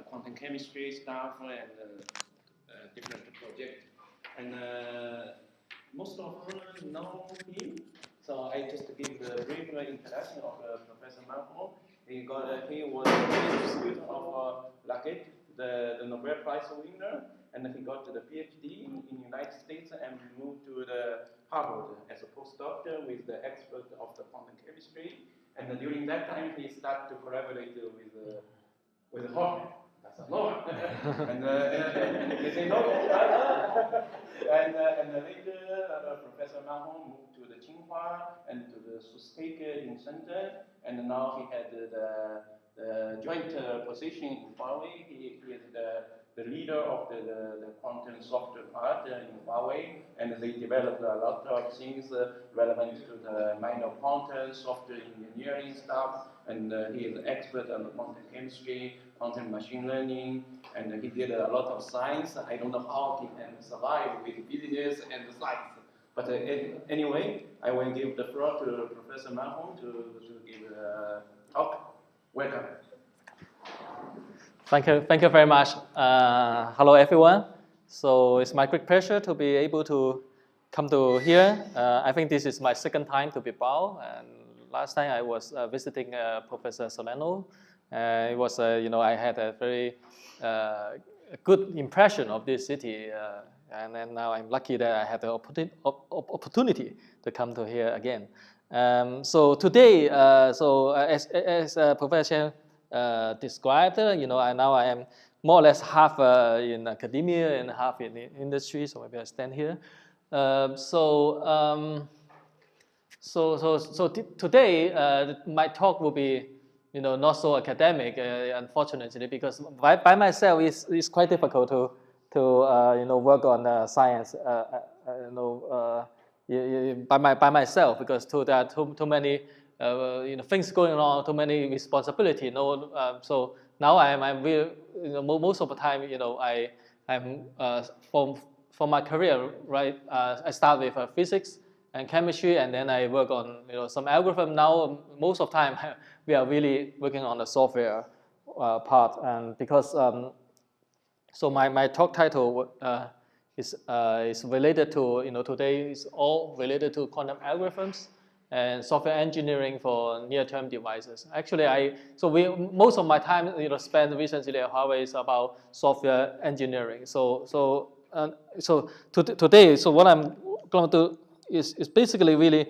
quantum chemistry stuff and different projects. And most of them know him. So I just give the brief introduction of Professor Malcolm. He was the student of Laquette, the Nobel Prize winner, and he got the PhD in the United States and moved to the Harvard as a postdoctor with the expert of the quantum chemistry. And during that time, he started to collaborate with Jorge. That's a lot. and they say no. and later, Professor Malcolm moved to the Tsinghua and to the SUSTEC in Shenzhen, and now he had the joint position in Huawei. He is the leader of the quantum software part in Huawei, and they developed a lot of things relevant to the minor quantum software engineering stuff, and he is an expert on quantum chemistry, quantum machine learning, and he did a lot of science. I don't know how he can survive with business and science. But anyway, I will give the floor to Professor Malcolm to give a talk. Welcome. Thank you very much. Hello, everyone. So it's my great pleasure to be able to come to here. I think this is my second time to Bilbao, and last time I was visiting Professor Solano. It was, I had a very good impression of this city, and then now I'm lucky that I have the opportunity to come to here again. So today, as Professor described, now I am more or less half in academia and half in the industry. So maybe I stand here. Today my talk will be, not so academic, unfortunately, because by myself it's quite difficult to work on science, by myself, because there are too many things going on, too many responsibility. So now I'm really, most of the time, I'm for my career, right? I start with physics and chemistry, and then I work on some algorithm. Now most of the time we are really working on the software part, and because so my talk title is related to today is all related to quantum algorithms and software engineering for near-term devices. Actually, most of my time spent recently at Huawei is about software engineering. So today, so what I'm going to do is basically really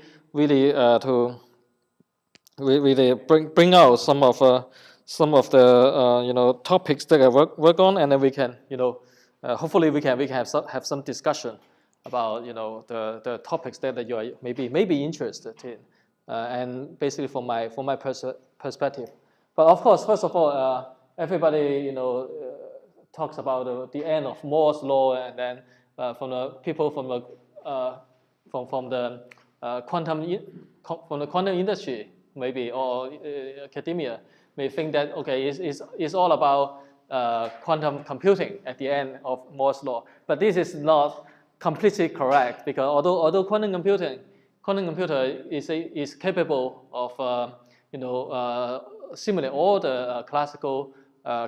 to really bring out some of the topics that I work on, and then we can hopefully we can have some discussion about the topics that you are maybe interested in, and basically from my perspective. But of course, first of all, everybody talks about the end of Moore's law, and then from the people from the quantum industry maybe, or academia may think that okay, it's all about quantum computing at the end of Moore's law. But this is not completely correct, because although quantum computer is capable of simulate all the classical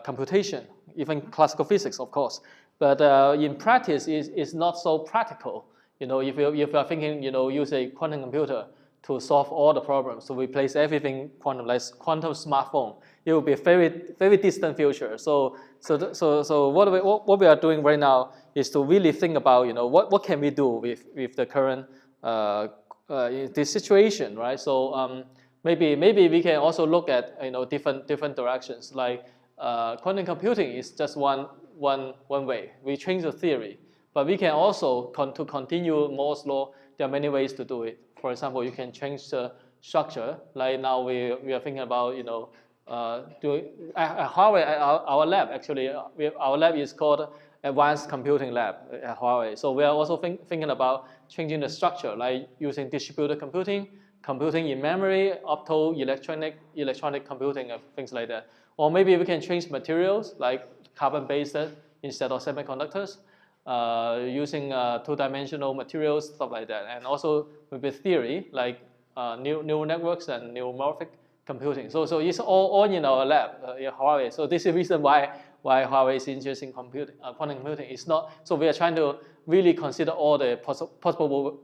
computation, even classical physics, of course. But in practice, is not so practical. If you are thinking, use a quantum computer to solve all the problems, to replace everything quantum, like quantum smartphone, it will be a very distant future. So what we are doing right now is to really think about, what can we do with the current this situation, right? So maybe we can also look at different directions. Like quantum computing is just one way. We change the theory, but we can also to continue Moore's law. There are many ways to do it. For example, you can change the structure. Like now we are thinking about doing at Huawei, our lab actually, our lab is called Advanced Computing Lab at Huawei. So we are also thinking about changing the structure, like using distributed computing in memory, electronic computing, things like that. Or maybe we can change materials, like carbon-based instead of semiconductors, using two-dimensional materials, stuff like that. And also with theory, like neural networks and neuromorphic computing. So it's all in our lab in Huawei. So this is the reason why Huawei is interested in quantum computing. It's not, so we are trying to really consider all the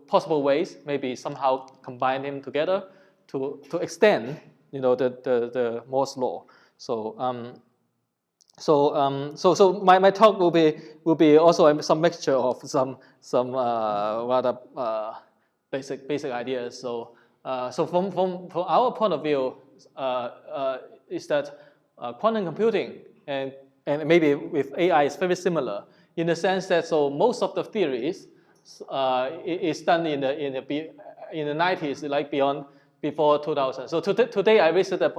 possible ways, maybe somehow combine them together to extend, the Moore's law. So my talk will be also some mixture of some rather basic ideas. So from our point of view, is that quantum computing and maybe with AI is very similar in the sense that most of the theories is done in the 90s, like before 2000. So today I visited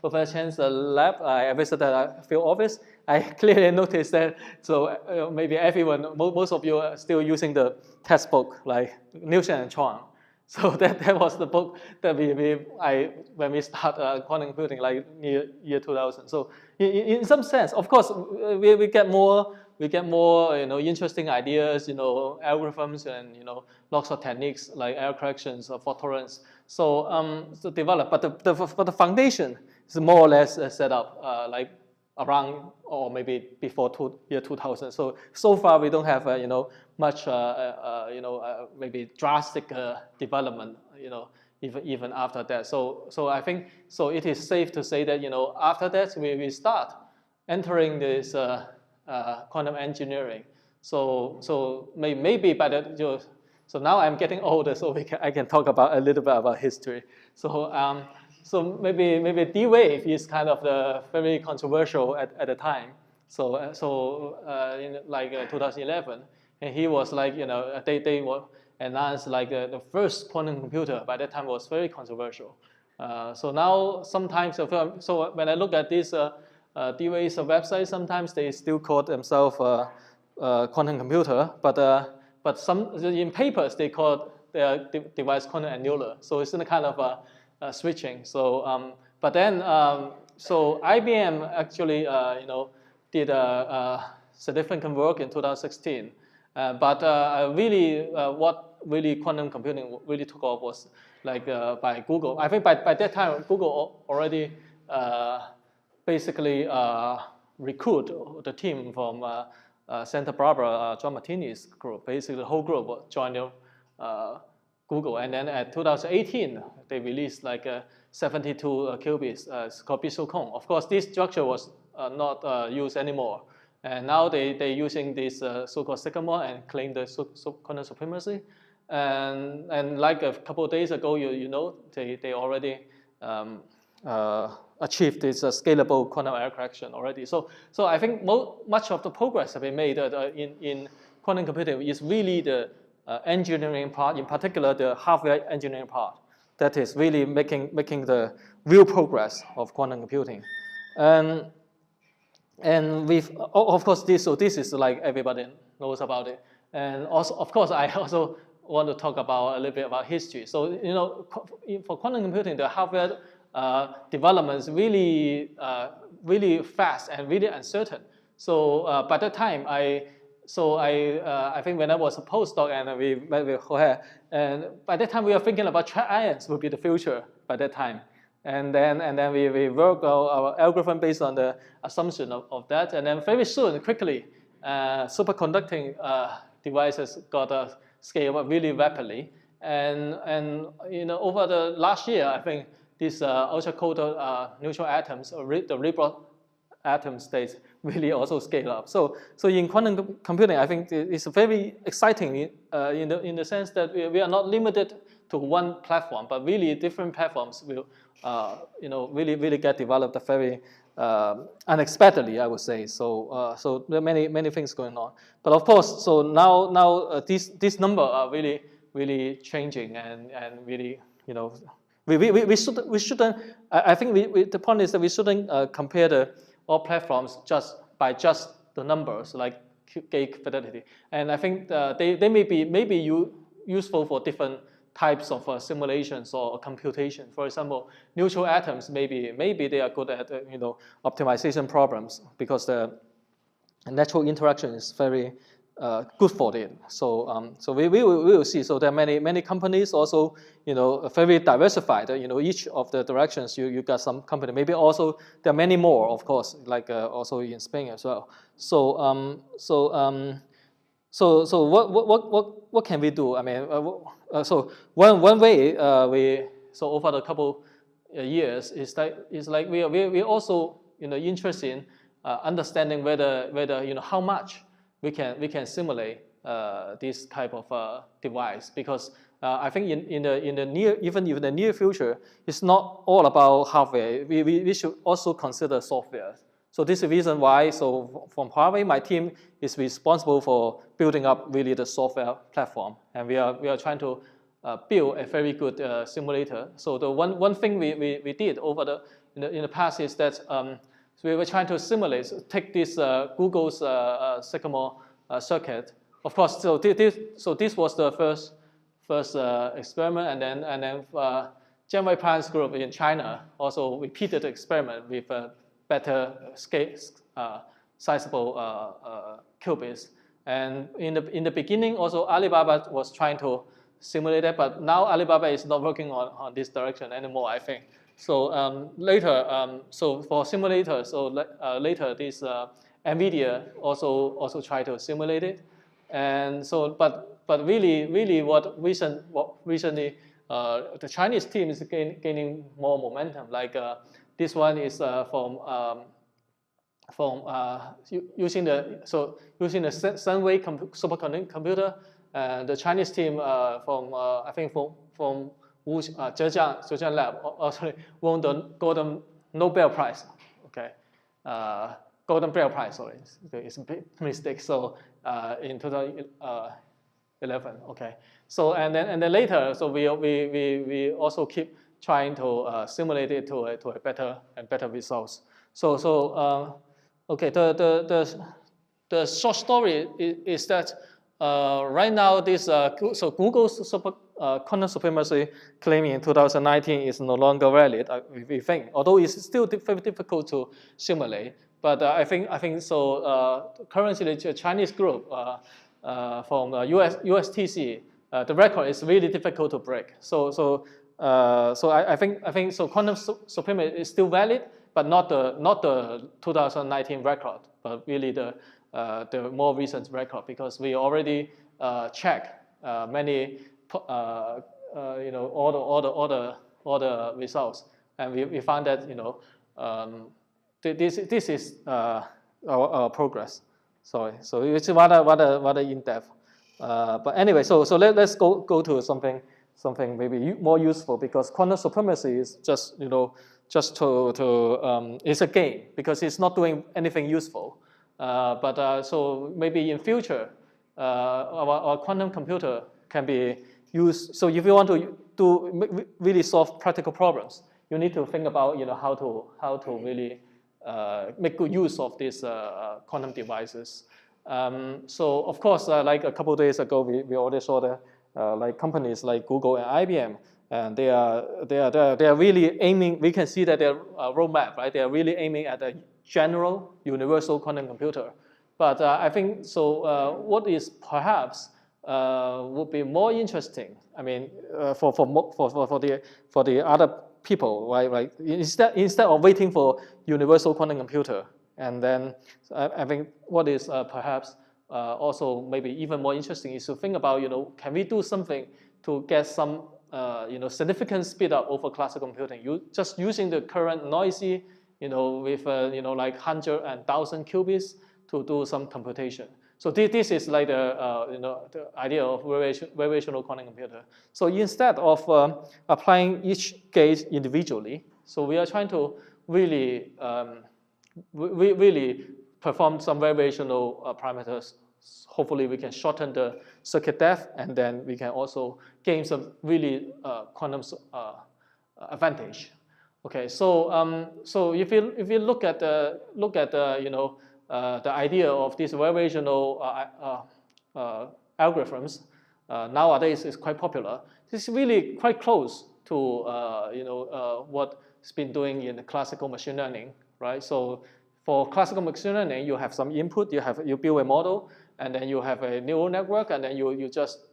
Professor Chen's lab. I visited a field office. I clearly noticed that. So maybe most of you are still using the textbook like Nielsen and Chuang. So that was the book that when we start quantum computing, like year 2000. So in some sense, of course, we get more interesting ideas, algorithms and lots of techniques like error corrections or fault tolerance. So develop, but the foundation is more or less set up like around or maybe before year 2000. So far we don't have much maybe drastic development even after that. So I think it is safe to say that after that we start entering this quantum engineering. So maybe by the so now I'm getting older, so I can talk about a little bit about history. So maybe D-Wave is kind of the very controversial at the time. So in like 2011, and he was like they were announced like the first quantum computer. By that time was very controversial. So now sometimes so when I look at this D-Wave's website, sometimes they still call themselves quantum computer, but some in papers they call their device quantum annular. So it's in a kind of switching. So but then so IBM actually did significant work in 2016. But really, what really quantum computing really took off was like by Google. I think by that time Google already basically recruit the team from Santa Barbara, John Martini's group. Basically, the whole group joined Google, and then at 2018 they released like 72 qubits. It's called Bitsulcon. Of course, this structure was not used anymore, and now they're using this so-called Sycamore and claim the quantum supremacy. And like a couple of days ago, they already achieved this scalable quantum error correction already. So I think much of the progress have been made in quantum computing is really the engineering part, in particular the hardware engineering part, that is really making the real progress of quantum computing. And with of course this is like everybody knows about it. And also of course I also want to talk about a little bit about history. So for quantum computing, the hardware development is really fast and really uncertain. So by that time, I think when I was a postdoc and we met with Jorge, and by that time we were thinking about trapped ions would be the future by that time. And then we work our algorithm based on the assumption of that. And then very soon, quickly, superconducting devices got scaled up really rapidly. And over the last year, I think these ultra-cold neutral atoms, or the Ribot atom states, really also scale up. So in quantum computing, I think it's very exciting in the sense that we are not limited to one platform, but really different platforms will really get developed very unexpectedly, I would say. So there are many things going on. But of course, so now these numbers are really changing and really we shouldn't. I think the point is that we shouldn't compare all platforms just by the numbers like gate fidelity. And I think they may be useful for different types of simulations or computation. For example, neutral atoms maybe they are good at optimization problems because the natural interaction is very good for it. So so we will see. So there are many companies also, very diversified. Each of the directions you got some company. Maybe also there are many more, of course, like also in Spain as well. So what can we do? I mean, so one way so over the couple years is like we also interested in understanding whether how much we can simulate this type of device, because I think in the near future, it's not all about hardware. We should also consider software. So this is the reason why. So from Huawei, my team is responsible for building up really the software platform, and we are trying to build a very good simulator. So the one thing we did over in the past is that so we were trying to take this Google's Sycamore circuit. Of course, so this was the first experiment, and then Jianwei Pan's group in China also repeated the experiment with better scale, sizable qubits. And in the beginning, also Alibaba was trying to simulate it, but now Alibaba is not working on this direction anymore, I think. So later, so for simulators, so later this NVIDIA also tried to simulate it, and so but really what recently the Chinese team is gaining more momentum. Like this one is from using the Sunway supercomputer, the Chinese team from I think from Zhejiang Lab won the Golden Nobel Prize. Okay, Golden Bell Prize. Sorry, it's a big mistake. So in 2011. Okay. So and then later, so we also keep trying to simulate it to a better results. So okay, the short story is that right now this so Google's quantum supremacy claim in 2019 is no longer valid. We think, although it's still very difficult to simulate, but I think so. Currently, the Chinese group from USTC, the record is really difficult to break. So I think so. Quantum supremacy is still valid, but not the 2019 record, but really the more recent record, because we already checked many all the results, and we found that this is our progress. Sorry, so it's rather in depth. But anyway, so let's go to something maybe more useful, because quantum supremacy is just it's a game, because it's not doing anything useful. But so maybe in future, our quantum computer can be used. So if you want to really solve practical problems, you need to think about how to really make good use of these quantum devices. So of course, like a couple of days ago, we already saw the like companies like Google and IBM, and they are really aiming. We can see that their roadmap, right? They are really aiming at a general universal quantum computer. But I think so. What is perhaps would be more interesting, I mean, for the other people, right? Like instead of waiting for universal quantum computer, and then I think what is perhaps also maybe even more interesting is to think about, can we do something to get some significant speed up over classical computing? Just using the current noisy, with like 100 and 1,000 qubits to do some computation. So this is like the idea of variational quantum computer. So instead of applying each gate individually, so we are trying to really really perform some variational parameters. Hopefully we can shorten the circuit depth, and then we can also gain some really quantum advantage. Okay, so if you look at the idea of these variational algorithms nowadays is quite popular. This is really quite close to what's been doing in the classical machine learning, right? So for classical machine learning, you have some input, you build a model, and then you have a neural network, and then you just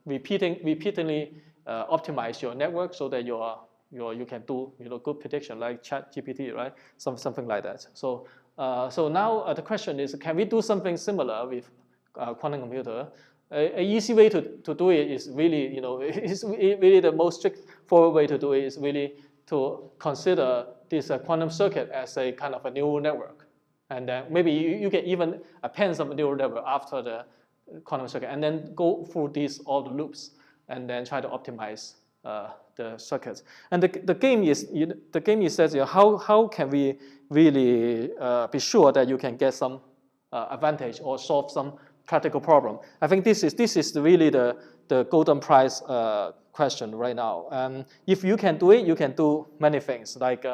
repeatedly optimize your network so that you can do good prediction like ChatGPT, right? Something like that. So now the question is, can we do something similar with quantum computer? An easy way to do it is really, is really the most straightforward way to do it is really to consider this quantum circuit as a kind of a neural network. And then maybe you can even append some neural network after the quantum circuit, and then go through all the loops, and then try to optimize the circuits. And the game is that how can we really be sure that you can get some advantage or solve some practical problem? I think this is really the golden prize question right now. If you can do it, you can do many things. Like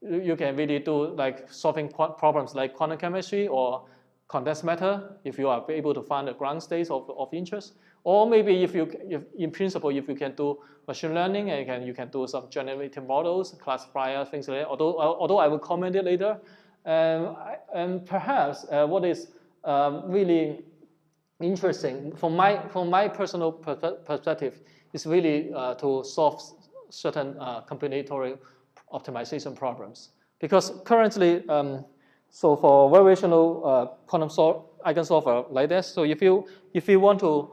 you can really do like solving problems like quantum chemistry or condensed matter, if you are able to find the ground states of interest. Or maybe if in principle, if you can do machine learning, and you can do some generative models, classifier, things like that. Although I will comment it later. And perhaps what is really interesting from my personal perspective is really to solve certain combinatorial optimization problems. Because currently, so for variational quantum eigensolver like this, so if you want to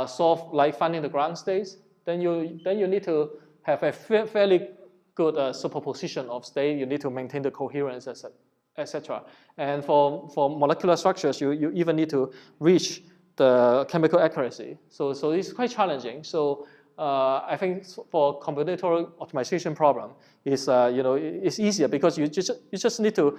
solve like finding the ground states, then you need to have a fairly good superposition of state. You need to maintain the coherence, etc. And for molecular structures, you even need to reach the chemical accuracy. So it's quite challenging. So I think for combinatorial optimization problem it's easier because you just need to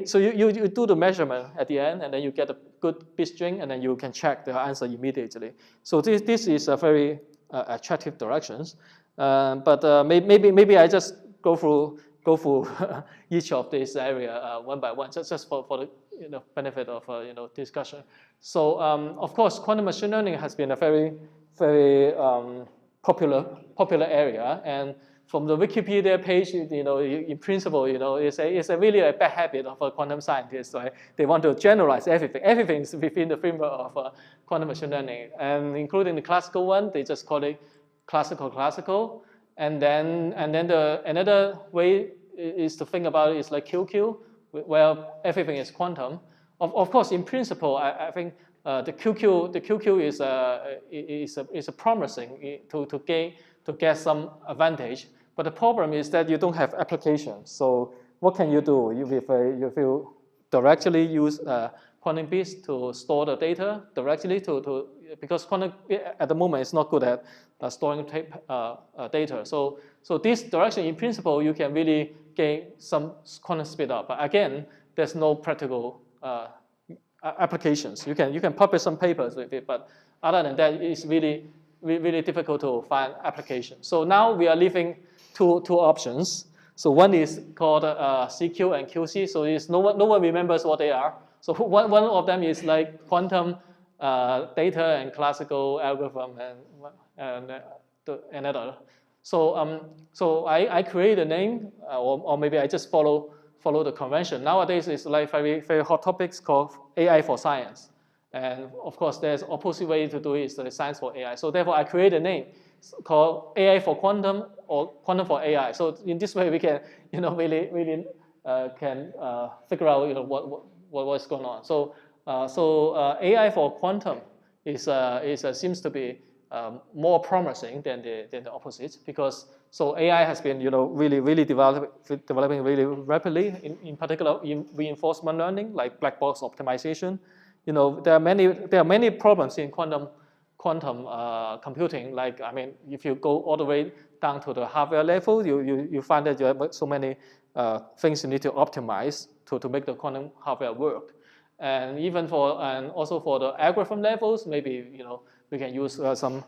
so you do the measurement at the end, and then you get a good bit string, and then you can check the answer immediately. So this is a very attractive directions. But maybe I just go through each of these area one by one, just for the benefit of discussion. So of course, quantum machine learning has been a very popular area, and from the Wikipedia page, in principle, it's a really a bad habit of a quantum scientist. Right? They want to generalize everything. Everything is within the framework of quantum machine learning, and including the classical one, they just call it classical. And then another way is to think about it is like QQ, where everything is quantum. Of course, in principle, I think the QQ is a promising to get some advantage. But the problem is that you don't have application. So what can you do? If you directly use quantum bits to store the data directly because quantum at the moment is not good at storing data. So this direction, in principle, you can really gain some quantum speed up. But again, there's no practical applications. You can publish some papers with it, but other than that, it's really difficult to find applications. So now we are leaving two options. So one is called CQ and QC. So no one remembers what they are. So one of them is like quantum data and classical algorithm and another. So I create a name, or maybe I just follow the convention. Nowadays, it's like very hot topics called AI for science. And of course, there's opposite way to do it is the science for AI. So therefore, I create a name called AI for quantum or quantum for AI. So in this way, we can really can figure out what's going on. So AI for quantum seems to be more promising than the opposite, because AI has been really developing really rapidly. In particular, in reinforcement learning, like black box optimization. There are many problems in quantum computing. Like, I mean, if you go all the way down to the hardware level, you find that you have so many things you need to optimize to make the quantum hardware work. And also for the algorithm levels, maybe we can use some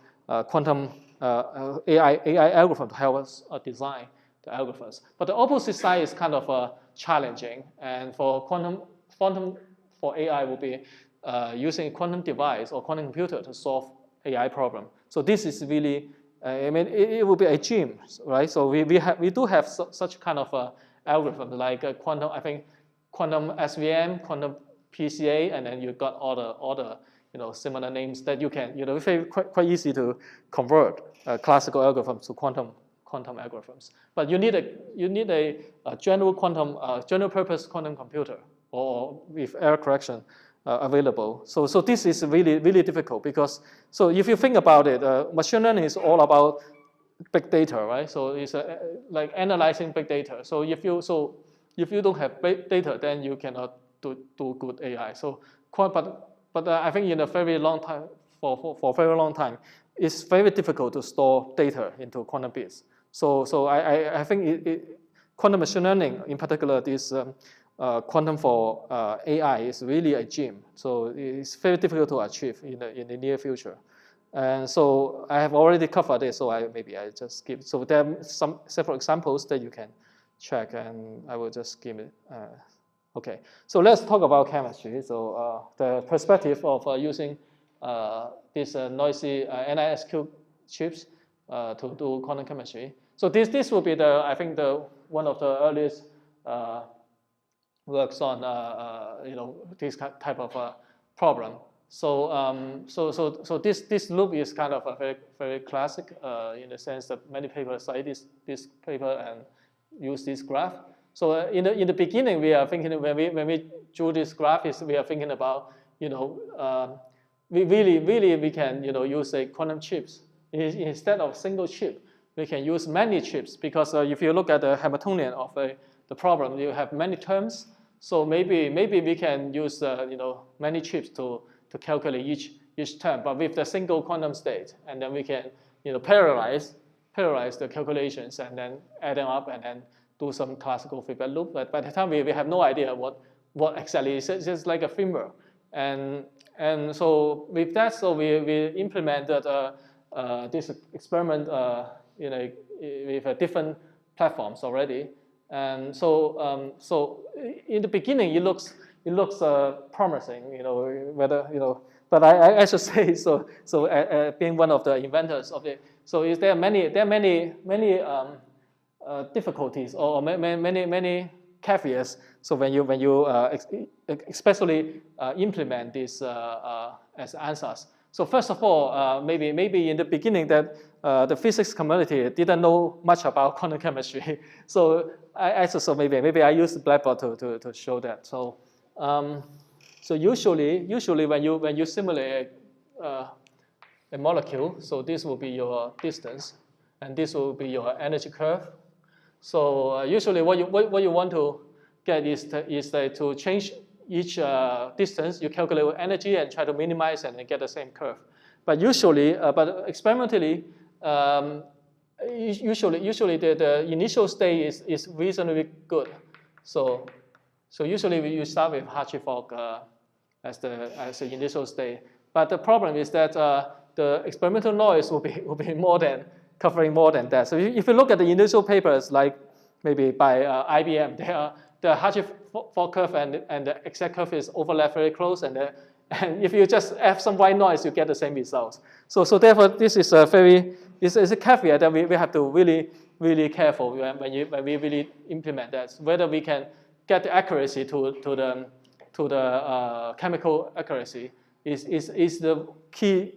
quantum AI algorithm to help us design the algorithms. But the opposite side is kind of challenging. And for quantum for AI will be using a quantum device or quantum computer to solve AI problem. So this is really, it will be a gym, right? So we do have such kind of algorithm like quantum SVM, quantum PCA, and then you got all the similar names that you can, it's quite easy to convert classical algorithms to quantum algorithms. But you need a general general purpose quantum computer or with error correction available. So this is really difficult because, so if you think about it, machine learning is all about big data, right? So it's like analyzing big data. So if you don't have big data, then you cannot do good AI. So but I think in a very long time, for a very long time, it's very difficult to store data into quantum bits. So I think quantum machine learning, in particular, this quantum for AI is really a gem. So it's very difficult to achieve in the near future. And so I have already covered this, so maybe I just skip. So there are several examples that you can check, and I will just give it. Okay, so let's talk about chemistry. So the perspective of using these noisy NISQ chips to do quantum chemistry. So this will be I think one of the earliest works on this type of problem. So this loop is kind of a very classic in the sense that many people cite this paper and use this graph. So in the beginning, we are thinking when we drew this graph, we are thinking about we can use a quantum chips instead of single chip. We can use many chips because if you look at the Hamiltonian of the problem, you have many terms. So maybe we can use many chips to calculate each term, but with the single quantum state, and then we can parallelize the calculations and then add them up and then do some classical feedback loop. But by the time we have no idea what exactly is. It's just like a framework. And so with that, so we implemented this experiment with different platforms already. And so in the beginning, it looks promising, But I should say, being one of the inventors of it, so there are many difficulties or many caveats. So when you especially implement this as answers. So first of all, maybe in the beginning that the physics community didn't know much about quantum chemistry. So maybe I use Blackboard to show that. So usually when you simulate a molecule, so this will be your distance, and this will be your energy curve. So usually what you want to get is to change each distance. You calculate energy and try to minimize and get the same curve. But usually, but experimentally, usually the initial state is reasonably good. So usually you start with Hartree-Fock as the initial state. But the problem is that the experimental noise will be covering more than that. So if you look at the initial papers, like maybe by IBM, the Hartree-Fock curve and the exact curve is overlap very close, and if you just have some white noise, you get the same results. So therefore, this is a caveat that we have to really careful when we really implement that. Whether we can get the accuracy to the chemical accuracy is the key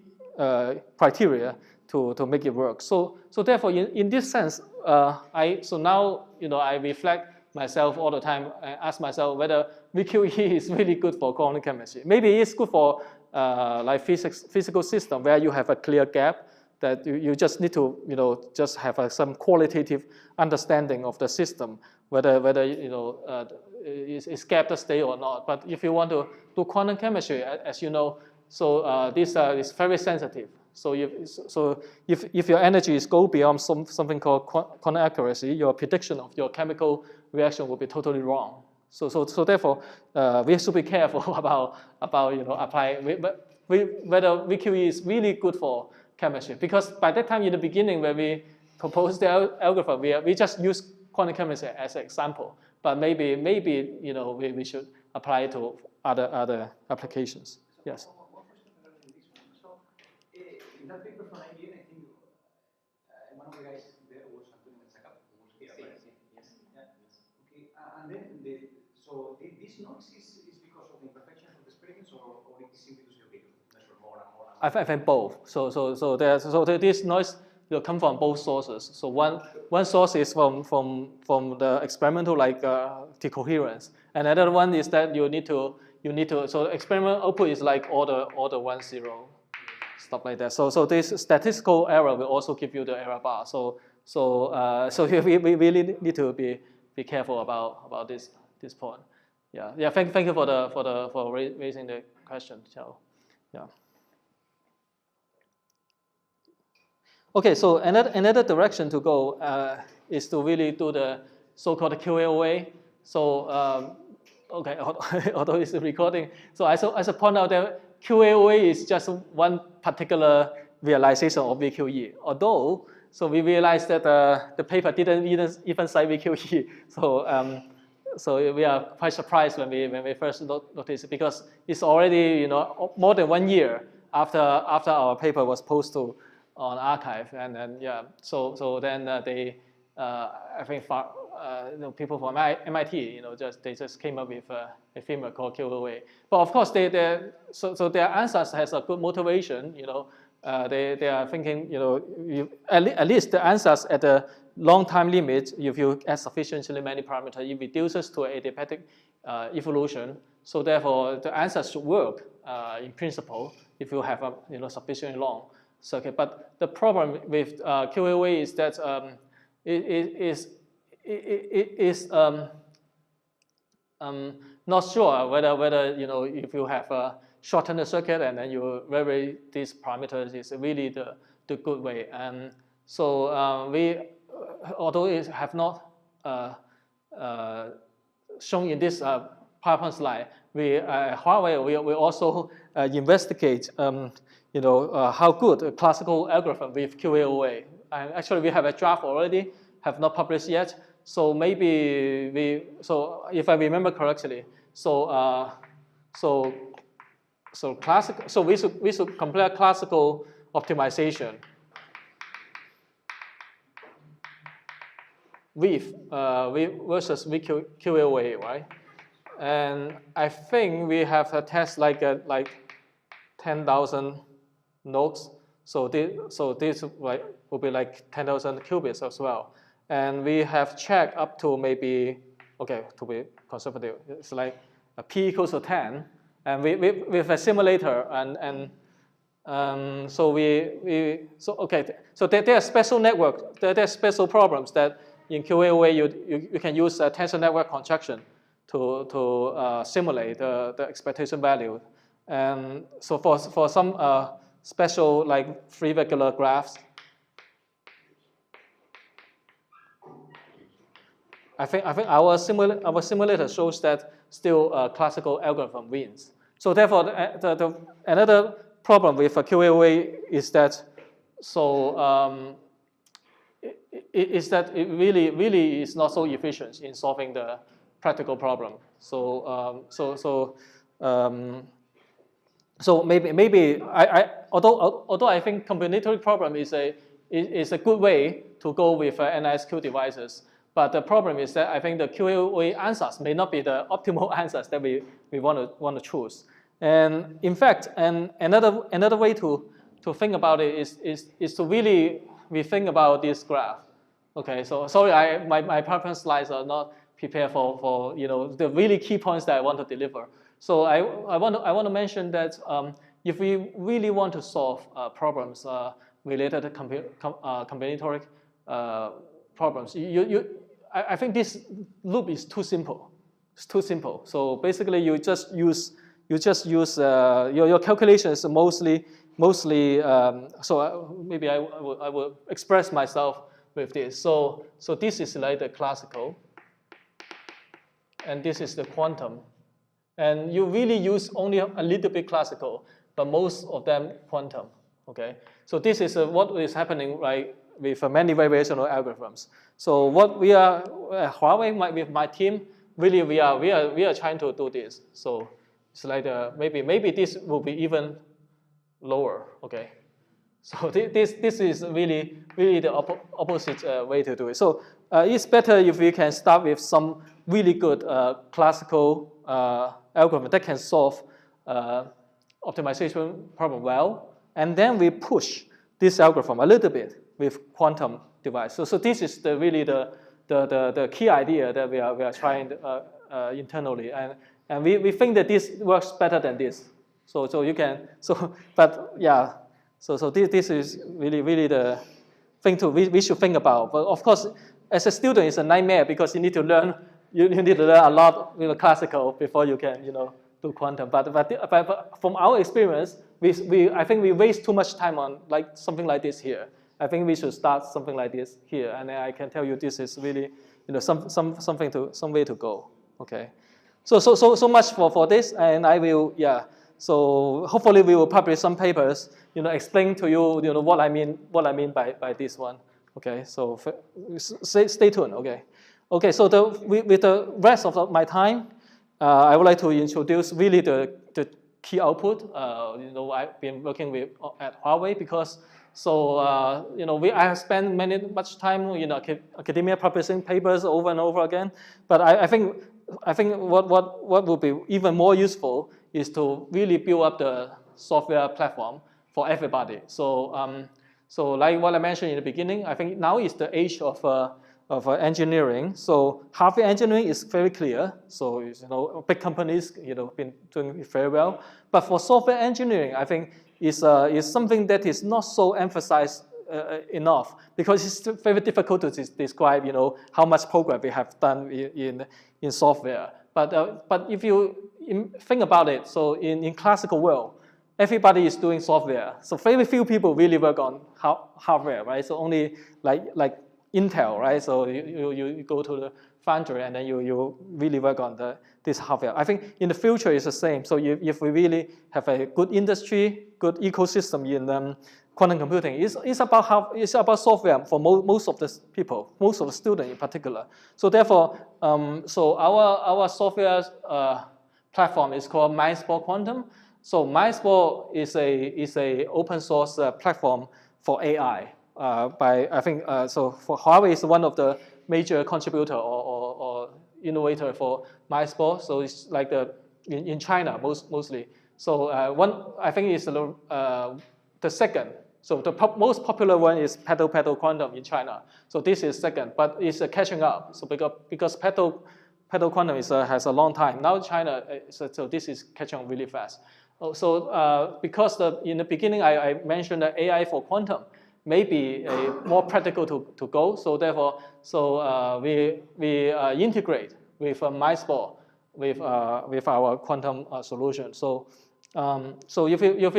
criteria to make it work. So therefore, in this sense, now I reflect myself all the time and ask myself whether VQE is really good for quantum chemistry. Maybe it's good for like physical system where you have a clear gap that you just need to just have some qualitative understanding of the system, whether it's gapped state or not. But if you want to do quantum chemistry, as you know, so this is very sensitive. So if your energies go beyond something called quantum accuracy, your prediction of your chemical reaction will be totally wrong. So therefore, we should be careful about applying whether VQE is really good for chemistry. Because by that time in the beginning, when we proposed the algorithm, we just use quantum chemistry as an example. But maybe we should apply it to other applications. Yes. In that paper from IBM, I think one of the guys there was Antonio Menchaca, who was here, right? Yes. Yeah. Okay. And then, so this noise is because of the imperfection or it is simply to say, okay, measure more and more? I think both. So this noise will come from both sources. So one source is from the experimental, like the coherence, and another one is that you need to so the experimental output is like order 1 0, stuff like that. So this statistical error will also give you the error bar. So we really need to be careful about this point. Yeah. Thank you for raising the question, Xiao. Yeah. Okay, so another direction to go is to really do the so-called QAOA. So okay, although it's a recording, so I should point out that QAOA is just one particular realization of VQE. Although, so we realized that the paper didn't even cite VQE. So we are quite surprised when we first noticed it, because it's already more than 1 year after our paper was posted on arXiv, and then so then they I think people from MIT they just came up with a framework called QAOA. But of course so their answers has a good motivation. They are thinking at least the answers at the long time limit, if you add sufficiently many parameters, it reduces to adiabatic evolution. So therefore, the answers should work in principle if you have a sufficiently long circuit. But the problem with QAOA is that it is not sure whether if you have a shortened circuit and then you vary these parameters is really the good way. And so we, although it have not shown in this PowerPoint slide, Huawei we also investigate how good a classical algorithm with QAOA. And actually we have a draft already, have not published yet. So maybe so if I remember correctly, so we should compare classical optimization with versus QAOA, right? And I think we have a test like 10,000 nodes. So this will be like 10,000 qubits as well. And we have checked up to maybe, okay, to be conservative, it's like a p equals to 10, and with a simulator, and so there are special network, there are special problems that in QAOA you can use a tensor network contraction to simulate the expectation value. And so for some special like free regular graphs, I think our simulator shows that still classical algorithm wins. So therefore, another problem with QAOA is that it really is not so efficient in solving the practical problem. So maybe although I think combinatorial problem is a good way to go with NISQ devices. But the problem is that I think the QAOA answers may not be the optimal answers that we want to choose. And in fact, another way to think about it is to really rethink about this graph. Okay, so sorry, my PowerPoint slides are not prepared for the really key points that I want to deliver. So I want to mention that if we really want to solve problems related to combinatorial problems, I think this loop is too simple. It's too simple. So basically, you just use your calculations mostly. So maybe I will express myself with this. So this is like the classical, and this is the quantum, and you really use only a little bit classical, but most of them quantum. Okay. So this is what is happening right with many variational algorithms. So what we are Huawei with my team, really we are trying to do this. So it's like maybe this will be even lower. Okay, so this is really the opposite way to do it. So it's better if we can start with some really good classical algorithm that can solve optimization problem well, and then we push this algorithm a little bit with quantum device. So this is really the key idea that we are trying internally, and we think that this works better than this. So you can but yeah. So this is really the thing we should think about. But of course, as a student, it's a nightmare because you need to learn a lot, classical before you can do quantum. But from our experience, I think we waste too much time on something like this here. I think we should start something like this here, and I can tell you this is really some way to go. Okay, so much for this, and I will So hopefully we will publish some papers, explain to you, what I mean by this one. Okay, so stay tuned. Okay. So with the rest of my time, I would like to introduce really the key output. I've been working at Huawei because I have spent much time academia publishing papers over and over again. But I think what would be even more useful is to really build up the software platform for everybody. So like what I mentioned in the beginning, I think now is the age of engineering. So hardware engineering is very clear. So big companies been doing it very well. But for software engineering, I think is something that is not so emphasized enough because it's very difficult to describe how much progress we have done in software. But if you think about it, so in classical world, everybody is doing software. So very few people really work on hardware, right? So only like Intel, right? So you go to the foundry and then you really work on this hardware. I think in the future it's the same. So if we really have a good industry, good ecosystem in quantum computing, it's about software for most of the people, most of the students in particular. So therefore, so our software platform is called Mindspore Quantum. So Mindspore is a open source platform for AI. So for Huawei is one of the major contributor or innovator for Mindspore. So it's like in China mostly. So I think it's the second. So the most popular one is Petal Quantum in China. So this is second, but it's catching up. So because Petal Quantum has a long time. Now China, so this is catching on really fast. So because in the beginning I mentioned that AI for quantum may be more practical to go. So therefore, we integrate with Mindspore with our quantum solution. So if you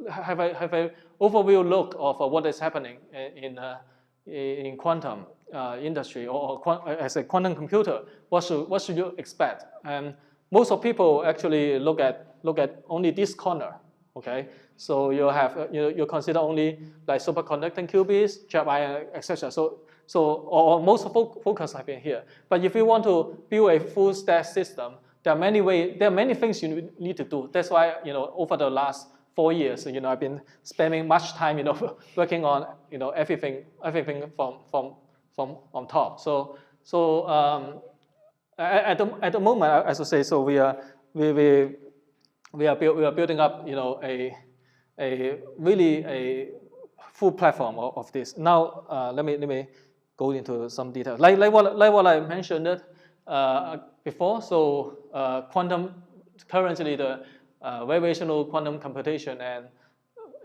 have a overview look of what is happening in quantum industry or as a quantum computer, what should you expect? And most of people actually look at only this corner. Okay, so you have you consider only like superconducting qubits, trap ion, etc. So most focus have been here. But if you want to build a full stack system, there are many things you need to do. That's why over the last 4 years, I've been spending much time working on everything from on top. So at the moment, as I say, so we are building up a full platform of this. Now let me go into some details. Like what I mentioned before. So quantum currently the variational quantum computation and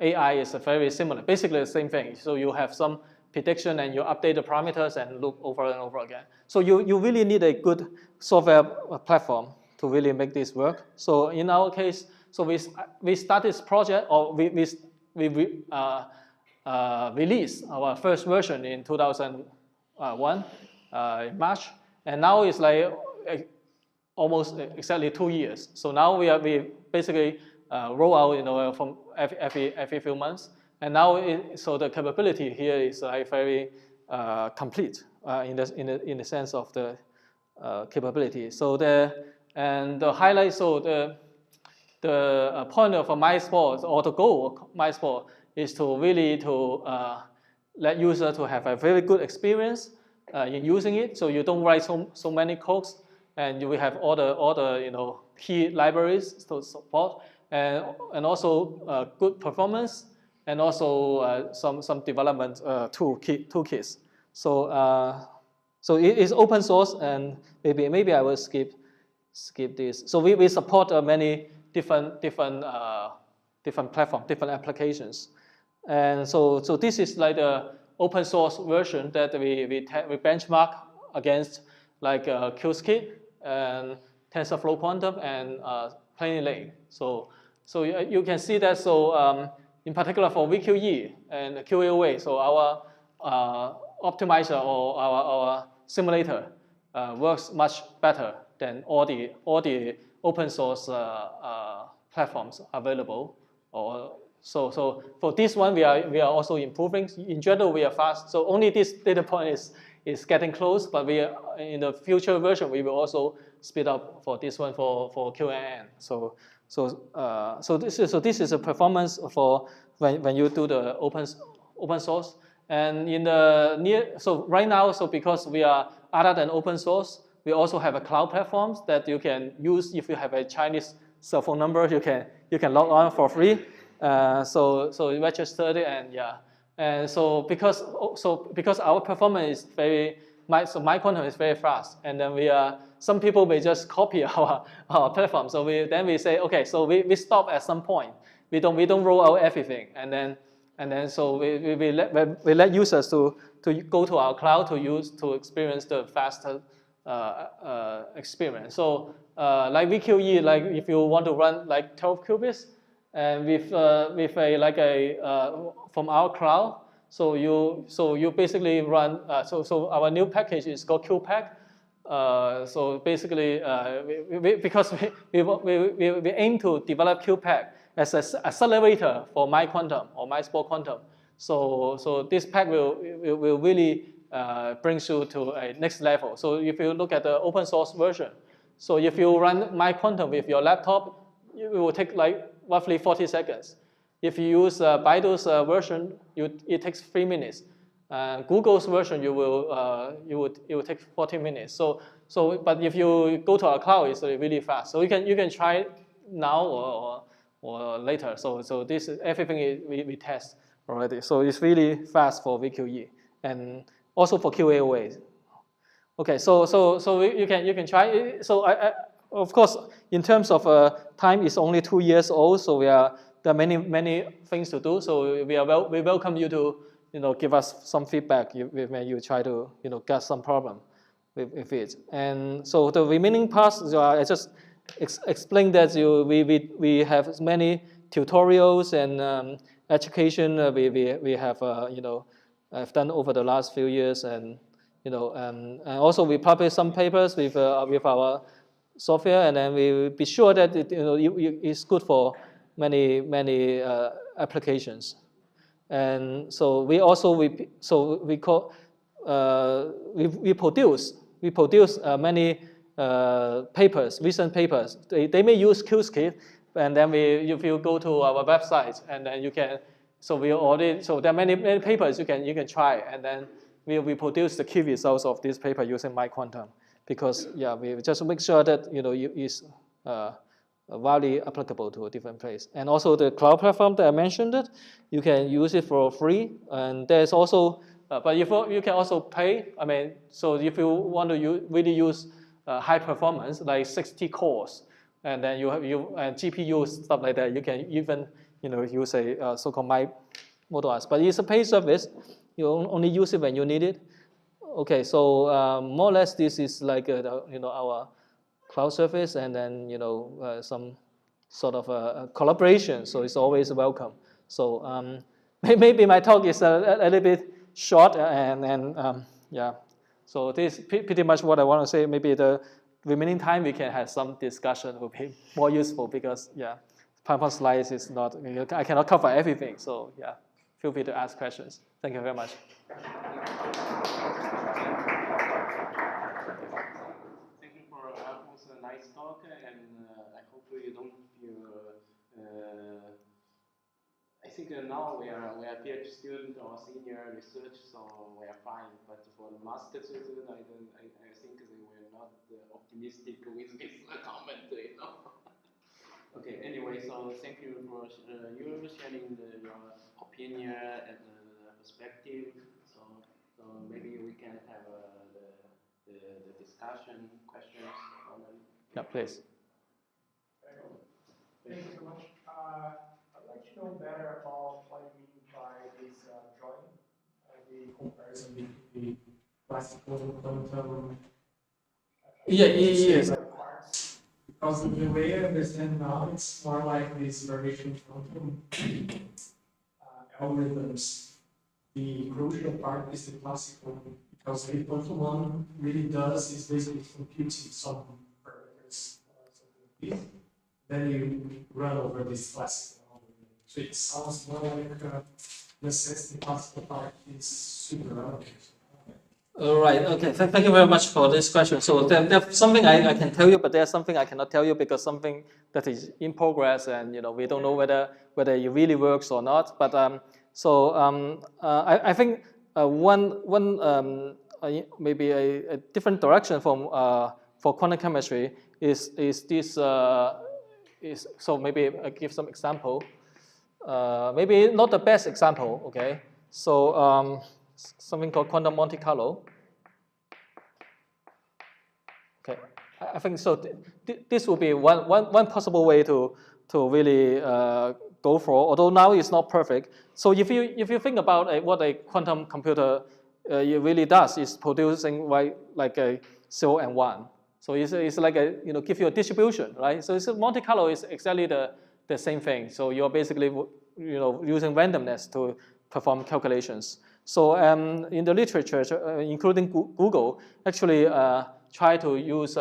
AI is very similar, basically the same thing. So you have some prediction and you update the parameters and loop over and over again. So you really need a good software platform to really make this work. So in our case, so we started this project, or we released our first version in 2001 in March, and now it's like almost exactly 2 years. So now we basically roll out from every few months, and now so the capability here is like very complete in the sense of the capability. So the highlight, so the point of Mindspore, or the goal of Mindspore, is to really let user to have a very good experience in using it. So you don't write so many codes, and we have all the key libraries to support, and also good performance, and also some development toolkits. So it is open source, and maybe I will skip this. So we support many different platforms, different applications, and so this is like the open source version that we benchmark against, like Qiskit and TensorFlow Quantum and PlainyLane. So you can see that. So in particular for VQE and QAOA, so our optimizer or our simulator works much better than all the open source platforms available. So for this one, we are also improving. In general, we are fast. So only this data point is getting close, but in the future version we will also speed up for this one for QNN. So this is a performance for when you do the open source. And in the so right now, so because we are other than open source, we also have a cloud platforms that you can use. If you have a Chinese cell phone number, you can log on for free. So you register it, and yeah, and so because our performance is MyQuantum is very fast, and then some people may just copy our platform. So we say, okay, so we stop at some point. We don't roll out everything, and then so we let users to go to our cloud to experience the faster experience. So like VQE, like if you want to run like 12 qubits, and with from our cloud, so you basically run. So our new package is called QPack. So basically, because we aim to develop QPack as an accelerator for MyQuantum or MySport Quantum. So this pack will really bring you to a next level. So if you look at the open source version, so if you run MyQuantum with your laptop, it will take like roughly 40 seconds. If you use Baidu's version, it takes 3 minutes. Google's version, it will take 40 minutes. But if you go to our cloud, it's really fast. So you can try it now or later. So this is everything we test already. So it's really fast for VQE and also for QAOA. Okay, so you can try it. So I of course, in terms of time, it's only 2 years old. So there are many things to do. So we welcome you to give us some feedback when you try to get some problem with it. And so the remaining parts, I just explained that we have many tutorials and education we have have done over the last few years, and and also we publish some papers with our software, and then we will be sure that it's good for many applications. And so we produce many papers, recent papers. They may use Qiskit, and then if you go to our website, and then you can. So there are many papers you can try, and then we produce the key results of this paper using MyQuantum, because we just make sure that it's widely applicable to a different place. And also the cloud platform that I mentioned, you can use it for free, and there's also but you can also pay. I mean, so if you want to really use high performance, like 60 cores, and then and GPU stuff like that, you can even use a so-called MyModel. But it's a paid service. You only use it when you need it. Okay, so more or less this is like our cloud service, and then some sort of a collaboration. So it's always welcome. So maybe my talk is a little bit short, and yeah. So this is pretty much what I want to say. Maybe the remaining time we can have some discussion will be more useful, because PowerPoint slides is not. I cannot cover everything. So feel free to ask questions. Thank you very much. Thank you for Alphonse, a nice talk, and I hope you don't feel. I think now we are PhD student or senior research, so we are fine. But for the master student, I think they will not optimistic with this comment, you know. Okay, anyway, so thank you for you sharing your opinion and perspective. So maybe we can have the discussion, questions. Yeah, please. Thank you so much. I'd like to know better about what you mean by this drawing, the comparison between the classical quantum Yes. parts. Because the way I understand now, it's more like this variation quantum algorithms. The crucial part is the classical, because the quantum one really does is basically computing some parameters or something like this. Then you run over this classical algorithm. So it sounds more like in a sense the classical part is super relevant. All right. Okay. Thank you very much for this question. So there's something I can tell you, but there's something I cannot tell you because something that is in progress, and we don't know whether it really works or not. But I think maybe a different direction for quantum chemistry is this. So maybe I give some example. Maybe not the best example. Okay. So something called quantum Monte Carlo. Okay, I think so. This will be one possible way to really go for. Although now it's not perfect. So if you think about what a quantum computer it really does, is producing like a 0 and 1. So it's like give you a distribution, right? So Monte Carlo is exactly the same thing. So you're basically using randomness to perform calculations. So in the literature, including Google, actually try to use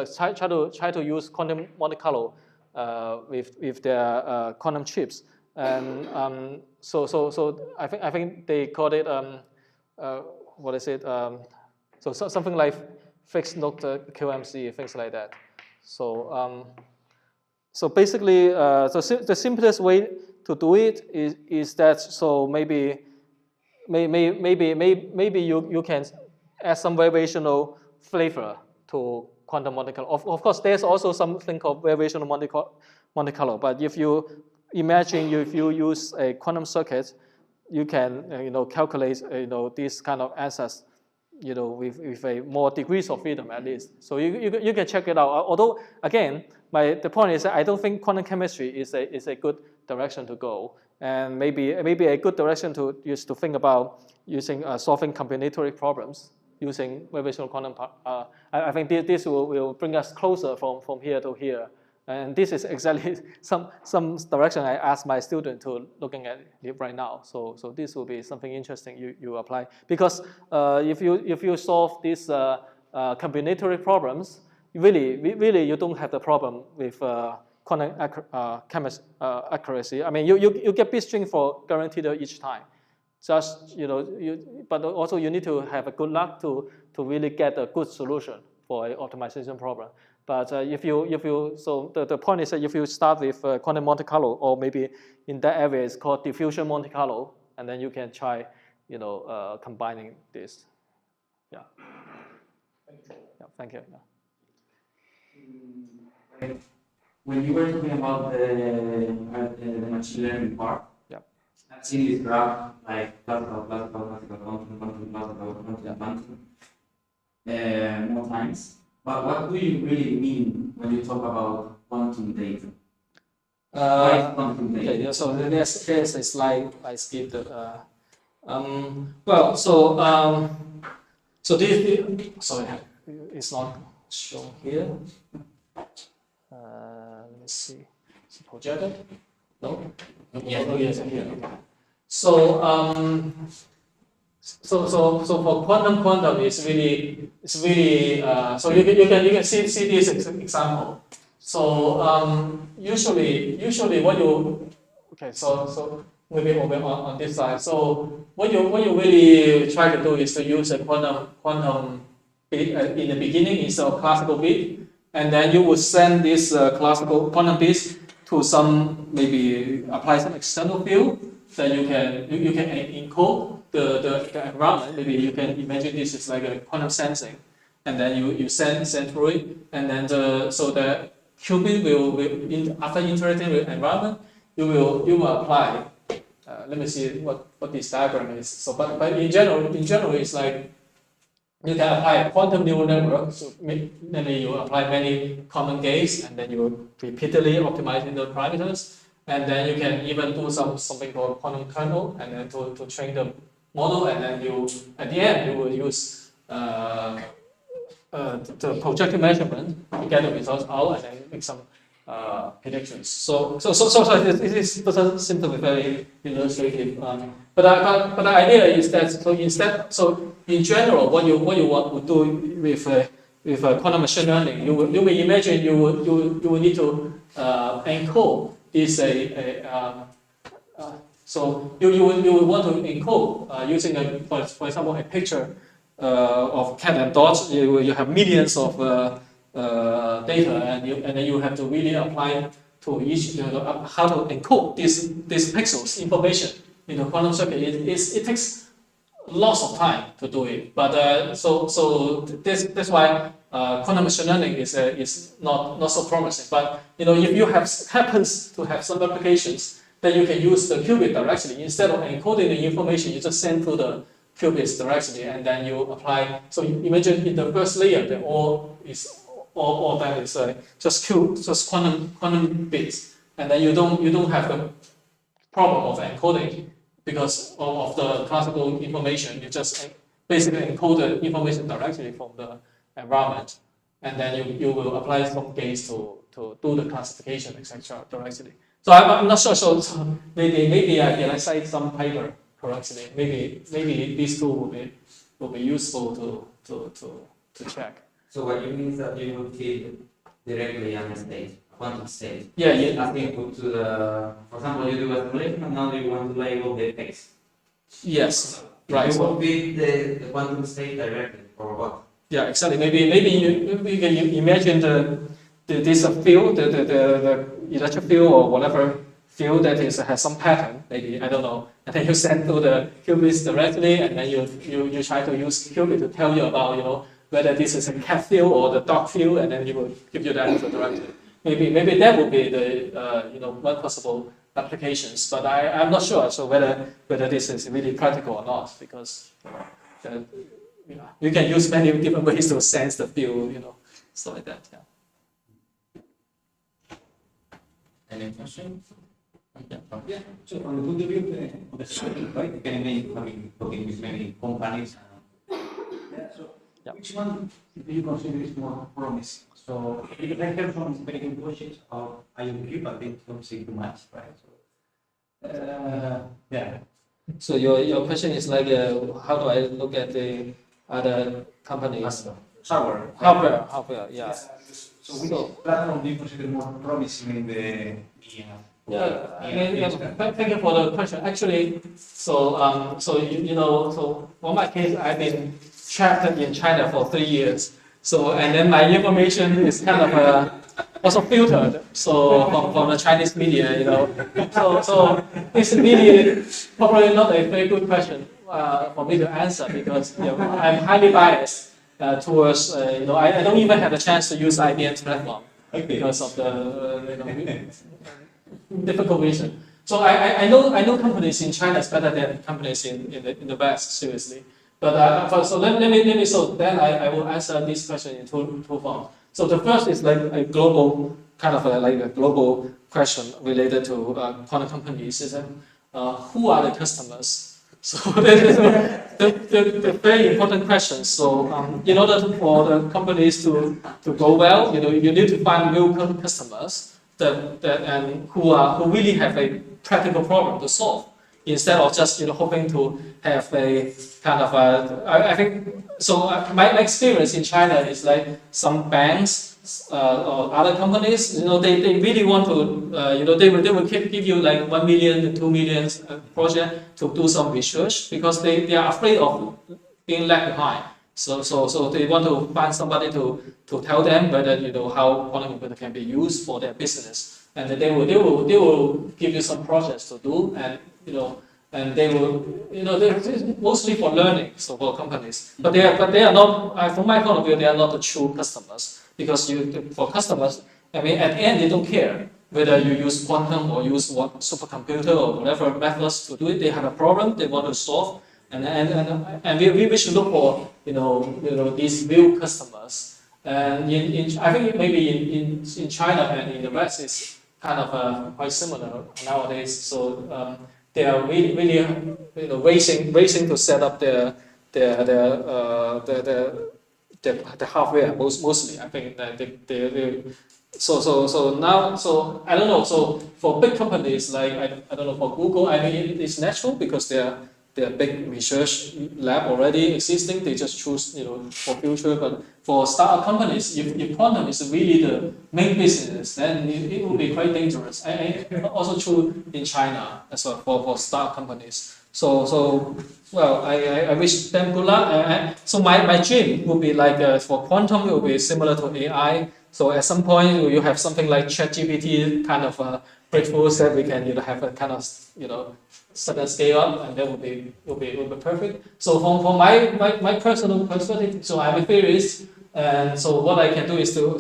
quantum Monte Carlo with their quantum chips, and so I think they called it what is it? So something like fixed node QMC, things like that. So so basically, the simplest way to do it is that maybe you can add some variational flavor to quantum Monte Carlo. Of course, there's also something called variational Monte Carlo. But if you imagine if you use a quantum circuit, you can calculate these kind of answers with a more degrees of freedom at least. So you can check it out. Although again, the point is that I don't think quantum chemistry is a good direction to go. And maybe a good direction is to think about using solving combinatoric problems using variational quantum. I think this will bring us closer from here to here. And this is exactly some direction I ask my student to looking at it right now. So this will be something interesting you apply, because if you solve these combinatoric problems, really you don't have the problem with quantum accuracy. I mean, you get bit string for guaranteed each time. Just but also you need to have a good luck to really get a good solution for an optimization problem. But so the point is that if you start with quantum Monte Carlo, or maybe in that area it's called diffusion Monte Carlo, and then you can try combining this. Yeah. Thank you. Yeah. Thank you. Yeah. When you were talking about the machine learning part, yeah, I've seen this graph like classical, more times. But what do you really mean when you talk about quantum data? Why is quantum data? Okay. So there's a slide I skipped. Well, so this sorry, it's not shown here. Let me see. Is it projected? No? Yes. Oh, yes, here. So for quantum is really so you can see this example. So usually what you so maybe over on this side. So what you really try to do is to use a quantum bit in the beginning instead of classical bit, and then you would send this classical quantum bits to some, maybe apply some external field that you can encode the environment. Maybe you can imagine this is like a quantum sensing, and then you send through it, and then so the qubit after interacting with environment, you will apply. Let me see what this diagram is. So, but in general, it's like you can apply a quantum neural network. So maybe you apply many common gates, and then you will repeatedly optimizing the parameters, and then you can even do something called quantum kernel, and then to train the model, and then at the end you will use the projective measurement to get the results out, and then make some predictions. So it is seems to be very illustrative. But the idea is that in general, what you want to do with quantum machine learning, you will imagine you will need to encode this so you will want to encode using for example a picture of cat and dogs. You have millions of data, and then you have to really apply to each how to encode these pixels information in the quantum circuit. It takes lots of time to do it, but that's why quantum machine learning is not so promising. But if you happens to have some applications, then you can use the qubit directly instead of encoding the information. You just send through the qubits directly, and then you apply. So you imagine in the first layer, that all that is just quantum bits, and then you don't have the problem of encoding because of the classical information. You just basically encode the information directly from the environment, and then you will apply some gates to do the classification, etc. directly. So I'm not sure. So maybe I cite some paper correctly. Maybe these two will be useful to check. So what you mean is that you would feed directly on a state, quantum state. Yeah. As input to the, for example, you do a simulation and now you want to label the effects. Yes. Right. You will feed the quantum state directly, or what? Yeah, exactly. Maybe you can imagine this field, the electric field or whatever field that has some pattern. Maybe I don't know. And then you send to the qubits directly, and then you try to use qubit to tell you about whether this is a cat field or the dog field, and then you will give you the answer directly. Maybe that would be the one possible applications, but I'm not sure. So whether this is really practical or not, because you can use many different ways to sense the field, stuff like that. Yeah. Any questions? Yeah. So from the point of view of the study, right? You can imagine talking with many companies. Yeah. So which one do you consider is more promising? So because I heard some very good questions about IonQ, but they don't say too much, right? So yeah. So your question is like, how do I look at the other companies? Hardware, yeah. So which platform do you consider more promising in the thank you for the question. Actually, so for my case, I've been trapped in China for 3 years. So and then my information is kind of also filtered. So from the Chinese media, So it's really probably not a very good question for me to answer, because I'm highly biased towards I don't even have a chance to use IBM's platform because of the difficult reason. So I know companies in China is better than companies in the West, seriously. But so let me so then I will answer this question in two forms. So the first is like a global kind of like a global question related to quantum companies. Is who are the customers? So that is the very important question. So in order for the companies to go well, you need to find new customers and who really have a practical problem to solve, instead of just hoping to have a kind of I think so. My experience in China is like some banks or other companies, they really want to they will give you like 1 million, 2 million project to do some research, because they are afraid of being left behind. So they want to find somebody to tell them whether how quantum computer can be used for their business, and they will give you some projects to do, and and they will, this is mostly for learning, so for companies. But they are not, from my point of view, they are not the true customers, because for customers, I mean, at the end, they don't care whether you use quantum or use what supercomputer or whatever methods to do it. They have a problem they want to solve, and we should look for these real customers. And I think maybe in China and in the West it's kind of quite similar nowadays. So they are really racing to set up the hardware mostly. I think that so now I don't know. So for big companies like I don't know, for Google, I mean it's natural because they're big research lab already existing. They just choose for future. But for startup companies, if quantum is really the main business, then it will be quite dangerous. Also true in China as well for startup companies. So well, I wish them good luck. So my dream would be like for quantum, it will be similar to AI. So at some point you have something like ChatGPT kind of breakthroughs that we can have a kind of sudden scale up, and that will be perfect. So from my personal perspective, so I'm a theorist, and so what I can do is to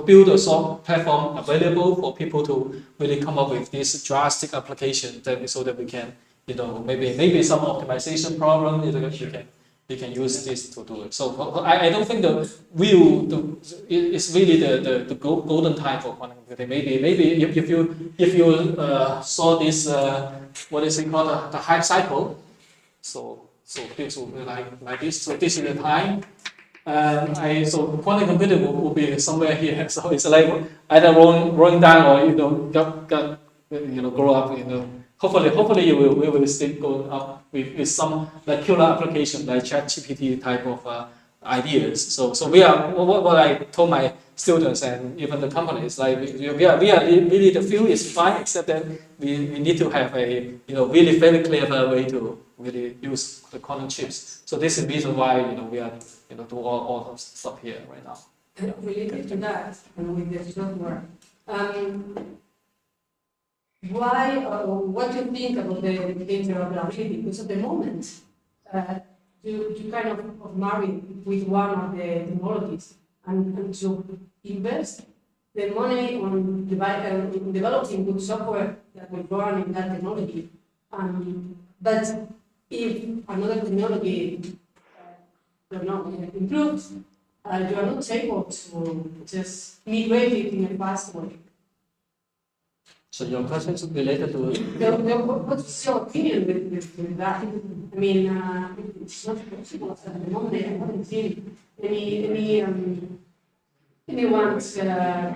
build a soft platform available for people to really come up with this drastic application so that we can maybe some optimization problem you can use this to do it. So I don't think it's really the golden time for quantum computing. Maybe if you saw this what is it called, the hype cycle. So this will be like this. So this is the time. So quantum computing will be somewhere here. So it's like either rolling down or grow up. Hopefully we will still go up with some like killer application like ChatGPT type of ideas. So we are what I told my students and even the companies, like we are really, the field is fine, except that we need to have a really very clever way to really use the quantum chips. So this is the reason why we are do all of stuff here right now. And related to that, and with the software, why or what do you think about the interoperability? Because at the moment, you kind of marry with one of the technologies and to invest the money on developing good software that will run in that technology. But if another technology improves, you are not able to just migrate it in a fast way. So your question is related to what's your opinion with that? I mean, it's not possible at the moment. I haven't seen anyone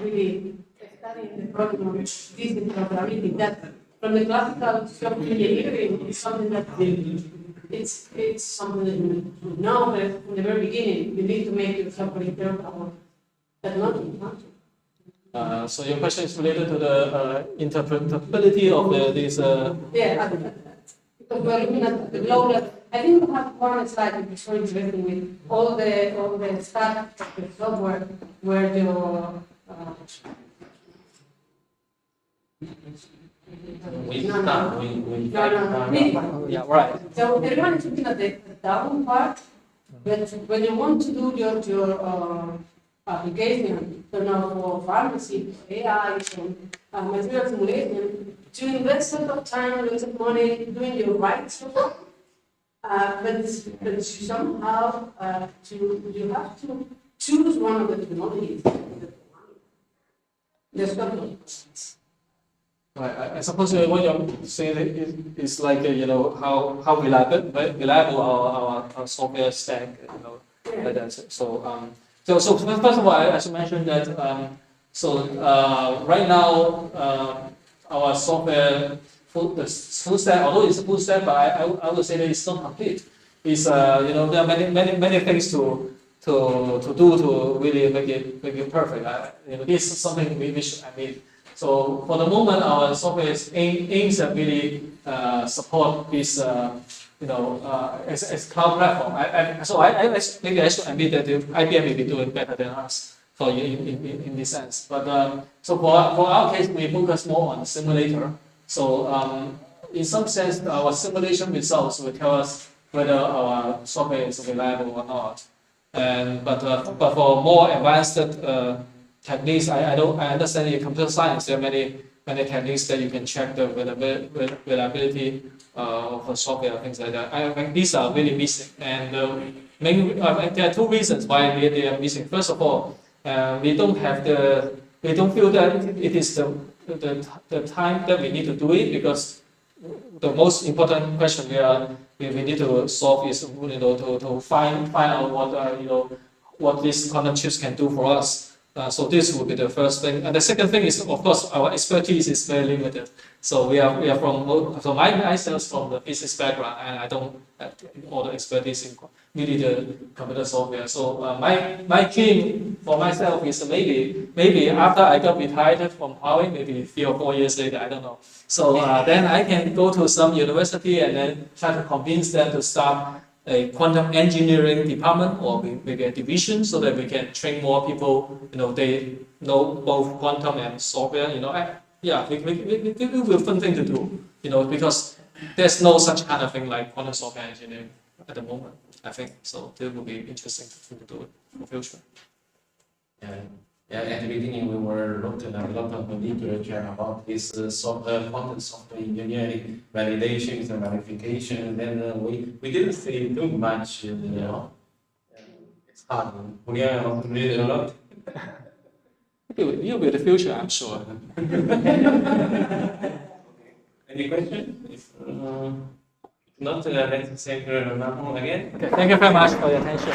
really studying the problem of this interoperability. That from the classical software engineering is something that it's something that you know, but from the very beginning you need to make your software interoperable. But not. So your question is related to the interpretability of this. Yeah, because we're looking at the global. I think we have one slide that is so interesting with all the stack of the software where your Yeah, right. So everyone is looking at the down part, but when you want to do your application, for pharmacy, AI, material simulation, to invest a lot of time, a lot of money doing your right software, but somehow you have to choose one of the technologies. There's nothing. Right. I suppose what you're saying is like how reliable our software stack, like that. So first of all, I should mention that right now our software the full stack, although it's a full stack, but I would say that it's not complete. It's there are many things to do to really make it perfect. This is something we should admit. So for the moment, our software aims at really support this as cloud platform. Maybe I should admit that IBM may be doing better than us in this sense. But so for our case, we focus more on simulator. So in some sense, our simulation results will tell us whether our software is reliable or not. But for more advanced techniques, I understand in computer science there are many techniques that you can check the reliability of the software, things like that. I think these are really missing, and there are two reasons why they are missing. First of all, we don't feel that it is the time that we need to do it, because the most important question we need to solve is to find out what these quantum chips can do for us. So this would be the first thing. And the second thing is, of course, our expertise is very limited. So we are from myself from the physics background, and I don't have all the expertise in really the computer software. So my dream for myself is maybe after I got retired from Huawei, maybe 3 or 4 years later, I don't know. So then I can go to some university and then try to convince them to start a quantum engineering department or maybe a division, so that we can train more people. They know both quantum and software. It will be a fun thing to do. Because there's no such kind of thing like quantum software engineering at the moment, I think. So it will be interesting to do it in the future. Yeah, at the beginning we were looking at a lot of literature about this quantum software engineering validations and verification, and then we didn't see too much, It's hard. We are read a lot. You'll be the future, I'm sure. Any questions? If not, let's say again. Okay, thank you very much for your attention.